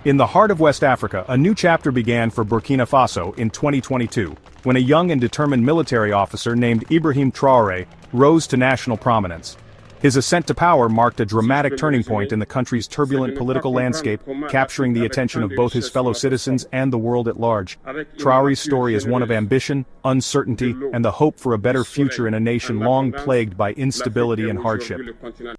In the heart of West Africa, a new chapter began for Burkina Faso in 2022, when a young and determined military officer named Ibrahim Traoré rose to national prominence. His ascent to power marked a dramatic turning point in the country's turbulent political landscape, capturing the attention of both his fellow citizens and the world at large. Traoré's story is one of ambition, uncertainty, and the hope for a better future in a nation long plagued by instability and hardship.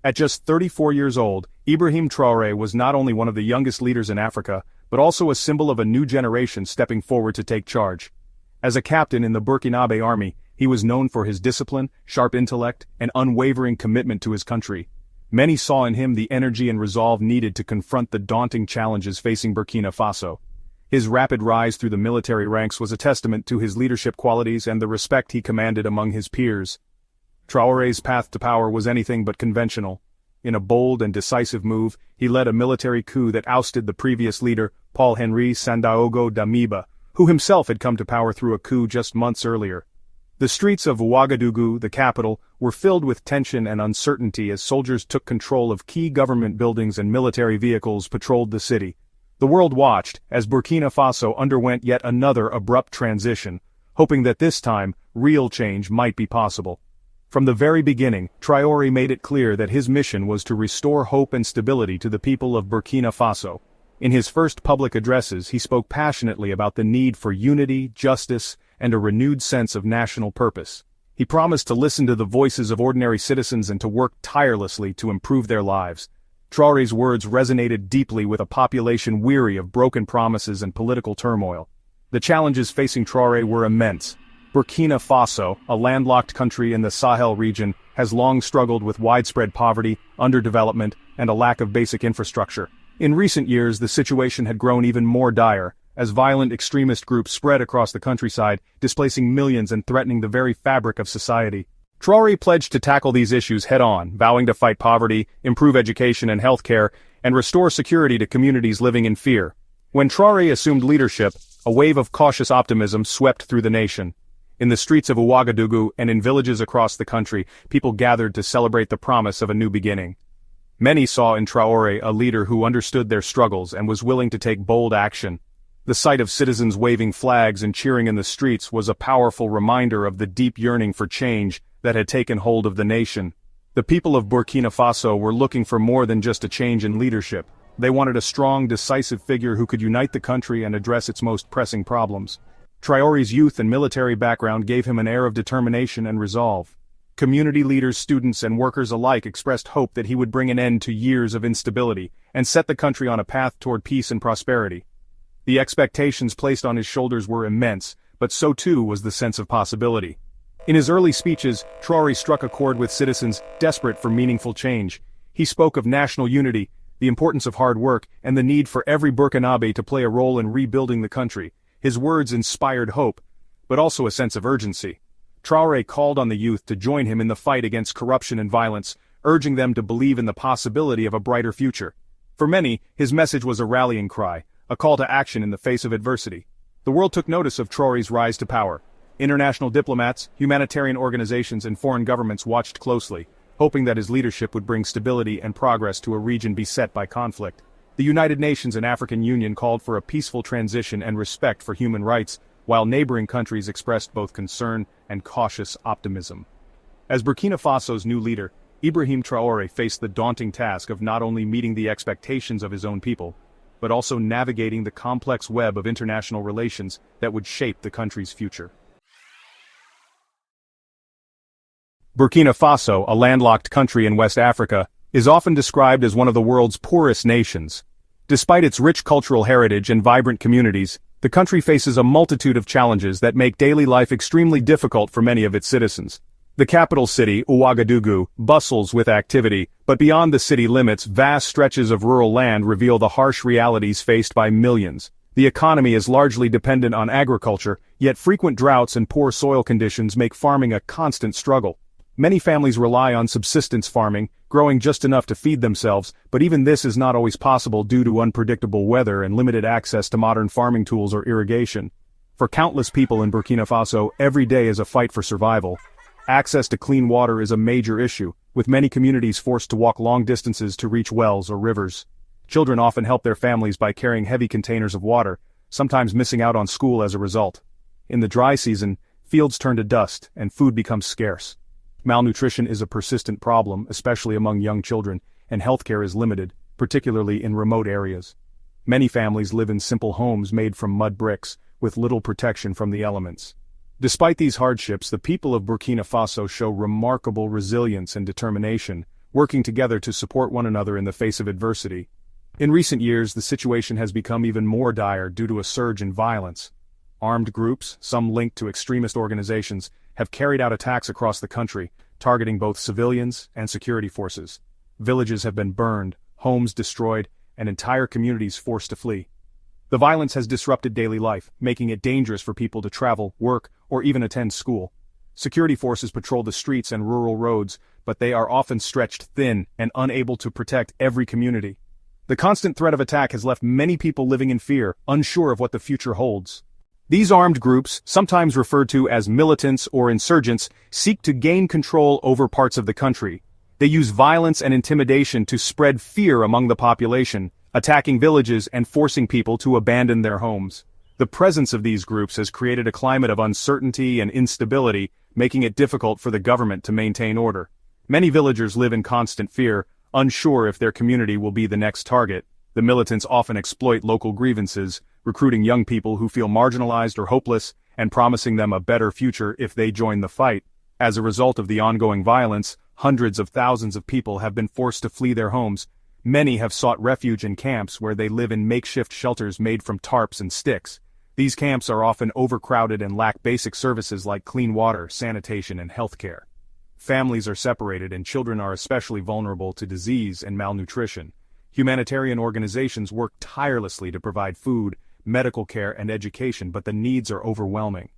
At just 34 years old, Ibrahim Traoré was not only one of the youngest leaders in Africa, but also a symbol of a new generation stepping forward to take charge. As a captain in the Burkinabe army, he was known for his discipline, sharp intellect, and unwavering commitment to his country. Many saw in him the energy and resolve needed to confront the daunting challenges facing Burkina Faso. His rapid rise through the military ranks was a testament to his leadership qualities and the respect he commanded among his peers. Traoré's path to power was anything but conventional. In a bold and decisive move, he led a military coup that ousted the previous leader, Paul-Henri Sandaogo Damiba, who himself had come to power through a coup just months earlier. The streets of Ouagadougou, the capital, were filled with tension and uncertainty as soldiers took control of key government buildings and military vehicles patrolled the city. The world watched as Burkina Faso underwent yet another abrupt transition, hoping that this time, real change might be possible. From the very beginning, Traoré made it clear that his mission was to restore hope and stability to the people of Burkina Faso. In his first public addresses, he spoke passionately about the need for unity, justice, and a renewed sense of national purpose. He promised to listen to the voices of ordinary citizens and to work tirelessly to improve their lives. Traoré's words resonated deeply with a population weary of broken promises and political turmoil. The challenges facing Traoré were immense. Burkina Faso, a landlocked country in the Sahel region, has long struggled with widespread poverty, underdevelopment, and a lack of basic infrastructure. In recent years, the situation had grown even more dire, as violent extremist groups spread across the countryside, displacing millions and threatening the very fabric of society. Traoré pledged to tackle these issues head-on, vowing to fight poverty, improve education and healthcare, and restore security to communities living in fear. When Traoré assumed leadership, a wave of cautious optimism swept through the nation. In the streets of Ouagadougou and in villages across the country, people gathered to celebrate the promise of a new beginning. Many saw in Traoré a leader who understood their struggles and was willing to take bold action. The sight of citizens waving flags and cheering in the streets was a powerful reminder of the deep yearning for change that had taken hold of the nation. The people of Burkina Faso were looking for more than just a change in leadership. They wanted a strong, decisive figure who could unite the country and address its most pressing problems. Traoré's youth and military background gave him an air of determination and resolve. Community leaders, students, and workers alike expressed hope that he would bring an end to years of instability and set the country on a path toward peace and prosperity. The expectations placed on his shoulders were immense, but so too was the sense of possibility. In his early speeches, Traoré struck a chord with citizens desperate for meaningful change. He spoke of national unity, the importance of hard work, and the need for every Burkinabe to play a role in rebuilding the country. His words inspired hope, but also a sense of urgency. Traoré called on the youth to join him in the fight against corruption and violence, urging them to believe in the possibility of a brighter future. For many, his message was a rallying cry, a call to action in the face of adversity. The world took notice of Traoré's rise to power. International diplomats, humanitarian organizations, and foreign governments watched closely, hoping that his leadership would bring stability and progress to a region beset by conflict. The United Nations and African Union called for a peaceful transition and respect for human rights, while neighboring countries expressed both concern and cautious optimism. As Burkina Faso's new leader, Ibrahim Traoré faced the daunting task of not only meeting the expectations of his own people, but also navigating the complex web of international relations that would shape the country's future. Burkina Faso, a landlocked country in West Africa, is often described as one of the world's poorest nations. Despite its rich cultural heritage and vibrant communities, the country faces a multitude of challenges that make daily life extremely difficult for many of its citizens. The capital city, Ouagadougou, bustles with activity, but beyond the city limits, vast stretches of rural land reveal the harsh realities faced by millions. The economy is largely dependent on agriculture, yet frequent droughts and poor soil conditions make farming a constant struggle. Many families rely on subsistence farming, growing just enough to feed themselves, but even this is not always possible due to unpredictable weather and limited access to modern farming tools or irrigation. For countless people in Burkina Faso, every day is a fight for survival. Access to clean water is a major issue, with many communities forced to walk long distances to reach wells or rivers. Children often help their families by carrying heavy containers of water, sometimes missing out on school as a result. In the dry season, fields turn to dust and food becomes scarce. Malnutrition is a persistent problem, especially among young children, and healthcare is limited, particularly in remote areas. Many families live in simple homes made from mud bricks, with little protection from the elements. Despite these hardships, the people of Burkina Faso show remarkable resilience and determination, working together to support one another in the face of adversity. In recent years, the situation has become even more dire due to a surge in violence. Armed groups, some linked to extremist organizations, have carried out attacks across the country, targeting both civilians and security forces. Villages have been burned, homes destroyed, and entire communities forced to flee. The violence has disrupted daily life, making it dangerous for people to travel, work, or even attend school. Security forces patrol the streets and rural roads, but they are often stretched thin and unable to protect every community. The constant threat of attack has left many people living in fear, unsure of what the future holds. These armed groups, sometimes referred to as militants or insurgents, seek to gain control over parts of the country. They use violence and intimidation to spread fear among the population, attacking villages and forcing people to abandon their homes. The presence of these groups has created a climate of uncertainty and instability, making it difficult for the government to maintain order. Many villagers live in constant fear, unsure if their community will be the next target. The militants often exploit local grievances, recruiting young people who feel marginalized or hopeless, and promising them a better future if they join the fight. As a result of the ongoing violence, hundreds of thousands of people have been forced to flee their homes. Many have sought refuge in camps where they live in makeshift shelters made from tarps and sticks. These camps are often overcrowded and lack basic services like clean water, sanitation, and healthcare. Families are separated and children are especially vulnerable to disease and malnutrition. Humanitarian organizations work tirelessly to provide food, medical care, and education, but the needs are overwhelming.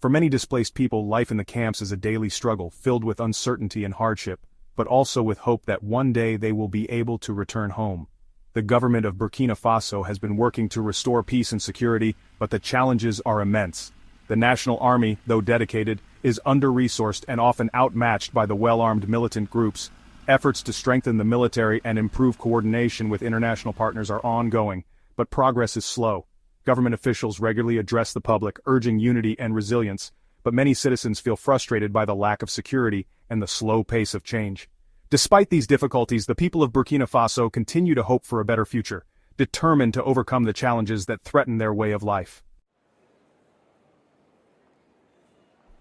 For many displaced people, life in the camps is a daily struggle, filled with uncertainty and hardship, but also with hope that one day they will be able to return home. The government of Burkina Faso has been working to restore peace and security, but the challenges are immense. The national army, though dedicated, is under-resourced and often outmatched by the well-armed militant groups. Efforts to strengthen the military and improve coordination with international partners are ongoing, but progress is slow. Government officials regularly address the public, urging unity and resilience, but many citizens feel frustrated by the lack of security and the slow pace of change. Despite these difficulties, the people of Burkina Faso continue to hope for a better future, determined to overcome the challenges that threaten their way of life.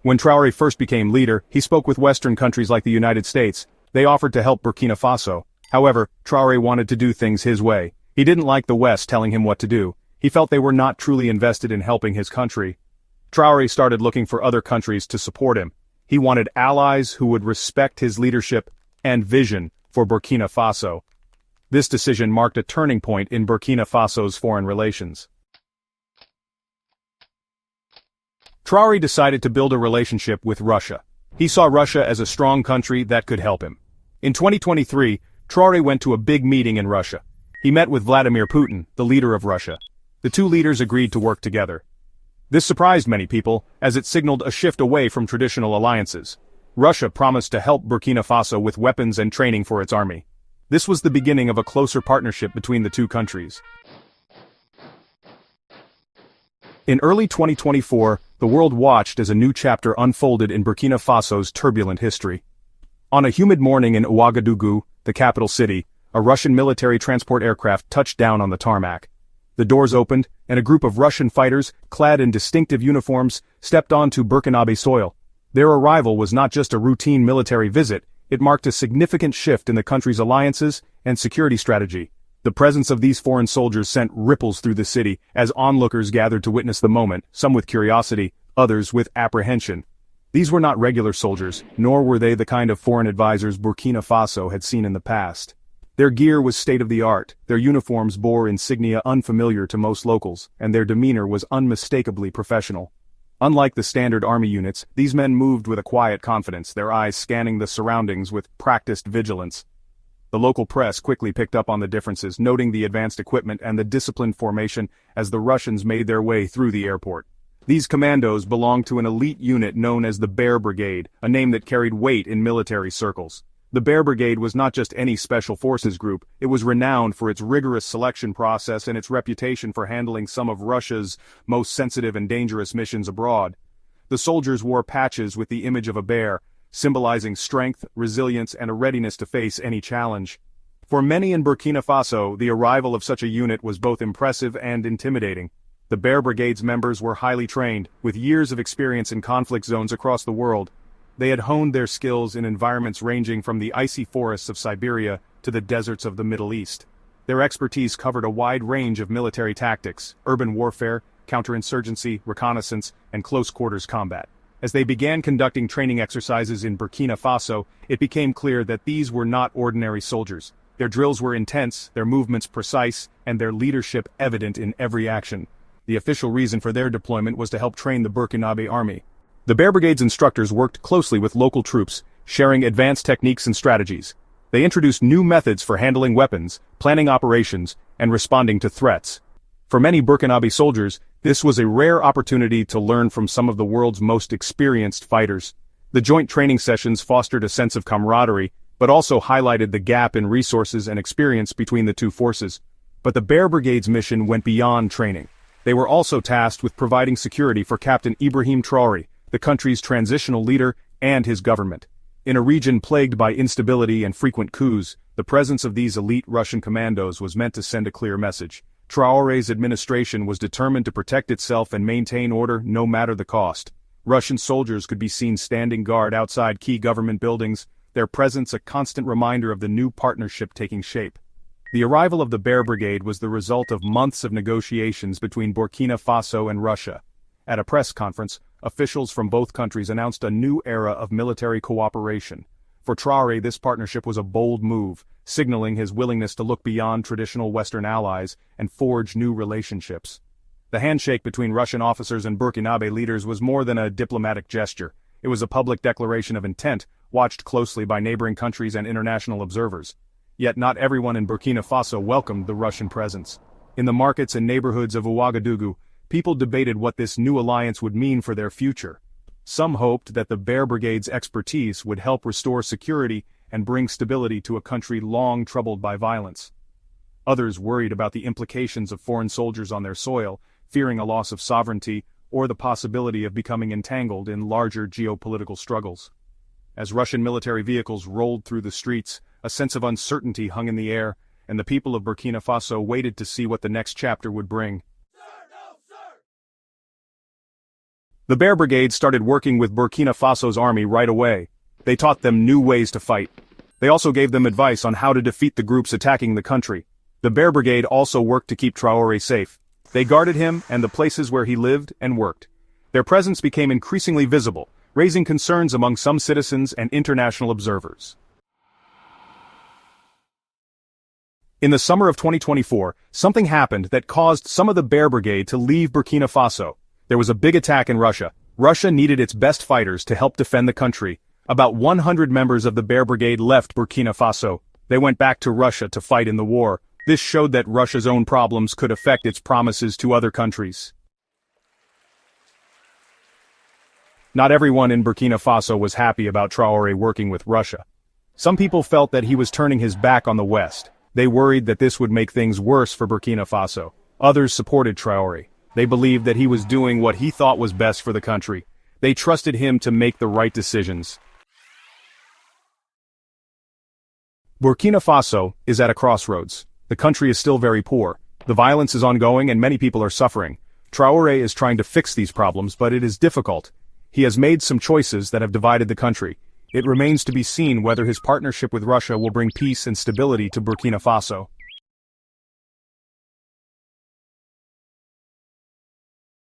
When Traoré first became leader, he spoke with Western countries like the United States. They offered to help Burkina Faso. However, Traoré wanted to do things his way. He didn't like the West telling him what to do. He felt they were not truly invested in helping his country. Traoré started looking for other countries to support him. He wanted allies who would respect his leadership and vision for Burkina Faso. This decision marked a turning point in Burkina Faso's foreign relations. Traoré decided to build a relationship with Russia. He saw Russia as a strong country that could help him. In 2023, Traoré went to a big meeting in Russia. He met with Vladimir Putin, the leader of Russia. The two leaders agreed to work together. This surprised many people, as it signaled a shift away from traditional alliances. Russia promised to help Burkina Faso with weapons and training for its army. This was the beginning of a closer partnership between the two countries. In early 2024, the world watched as a new chapter unfolded in Burkina Faso's turbulent history. On a humid morning in Ouagadougou, the capital city, a Russian military transport aircraft touched down on the tarmac. The doors opened, and a group of Russian fighters, clad in distinctive uniforms, stepped onto Burkinabe soil. Their arrival was not just a routine military visit, it marked a significant shift in the country's alliances and security strategy. The presence of these foreign soldiers sent ripples through the city as onlookers gathered to witness the moment, some with curiosity, others with apprehension. These were not regular soldiers, nor were they the kind of foreign advisors Burkina Faso had seen in the past. Their gear was state-of-the-art, their uniforms bore insignia unfamiliar to most locals, and their demeanor was unmistakably professional. Unlike the standard army units, these men moved with a quiet confidence, their eyes scanning the surroundings with practiced vigilance. The local press quickly picked up on the differences, noting the advanced equipment and the disciplined formation as the Russians made their way through the airport. These commandos belonged to an elite unit known as the Bear Brigade, a name that carried weight in military circles. The Bear Brigade was not just any special forces group, it was renowned for its rigorous selection process and its reputation for handling some of Russia's most sensitive and dangerous missions abroad. The soldiers wore patches with the image of a bear, symbolizing strength, resilience, and a readiness to face any challenge. For many in Burkina Faso, the arrival of such a unit was both impressive and intimidating. The Bear Brigade's members were highly trained, with years of experience in conflict zones across the world. They had honed their skills in environments ranging from the icy forests of Siberia to the deserts of the Middle East. Their expertise covered a wide range of military tactics, urban warfare, counterinsurgency, reconnaissance, and close-quarters combat. As they began conducting training exercises in Burkina Faso, it became clear that these were not ordinary soldiers. Their drills were intense, their movements precise, and their leadership evident in every action. The official reason for their deployment was to help train the Burkinabe army. The Bear Brigade's instructors worked closely with local troops, sharing advanced techniques and strategies. They introduced new methods for handling weapons, planning operations, and responding to threats. For many Burkinabe soldiers, this was a rare opportunity to learn from some of the world's most experienced fighters. The joint training sessions fostered a sense of camaraderie, but also highlighted the gap in resources and experience between the two forces. But the Bear Brigade's mission went beyond training. They were also tasked with providing security for Captain Ibrahim Traoré, the country's transitional leader, and his government. In a region plagued by instability and frequent coups, the presence of these elite Russian commandos was meant to send a clear message. Traoré's administration was determined to protect itself and maintain order no matter the cost. Russian soldiers could be seen standing guard outside key government buildings, their presence a constant reminder of the new partnership taking shape. The arrival of the Bear Brigade was the result of months of negotiations between Burkina Faso and Russia. At a press conference, officials from both countries announced a new era of military cooperation. For Traoré, this partnership was a bold move, signaling his willingness to look beyond traditional Western allies and forge new relationships. The handshake between Russian officers and Burkinabe leaders was more than a diplomatic gesture. It was a public declaration of intent, watched closely by neighboring countries and international observers. Yet not everyone in Burkina Faso welcomed the Russian presence. In the markets and neighborhoods of Ouagadougou, people debated what this new alliance would mean for their future. Some hoped that the Bear Brigade's expertise would help restore security and bring stability to a country long troubled by violence. Others worried about the implications of foreign soldiers on their soil, fearing a loss of sovereignty or the possibility of becoming entangled in larger geopolitical struggles. As Russian military vehicles rolled through the streets, a sense of uncertainty hung in the air, and the people of Burkina Faso waited to see what the next chapter would bring. The Bear Brigade started working with Burkina Faso's army right away. They taught them new ways to fight. They also gave them advice on how to defeat the groups attacking the country. The Bear Brigade also worked to keep Traoré safe. They guarded him and the places where he lived and worked. Their presence became increasingly visible, raising concerns among some citizens and international observers. In the summer of 2024, something happened that caused some of the Bear Brigade to leave Burkina Faso. There was a big attack in Russia. Russia needed its best fighters to help defend the country. About 100 members of the Bear Brigade left Burkina Faso. They went back to Russia to fight in the war. This showed that Russia's own problems could affect its promises to other countries. Not everyone in Burkina Faso was happy about Traoré working with Russia. Some people felt that he was turning his back on the West. They worried that this would make things worse for Burkina Faso. Others supported Traoré. They believed that he was doing what he thought was best for the country. They trusted him to make the right decisions. Burkina Faso is at a crossroads. The country is still very poor. The violence is ongoing and many people are suffering. Traoré is trying to fix these problems, but it is difficult. He has made some choices that have divided the country. It remains to be seen whether his partnership with Russia will bring peace and stability to Burkina Faso.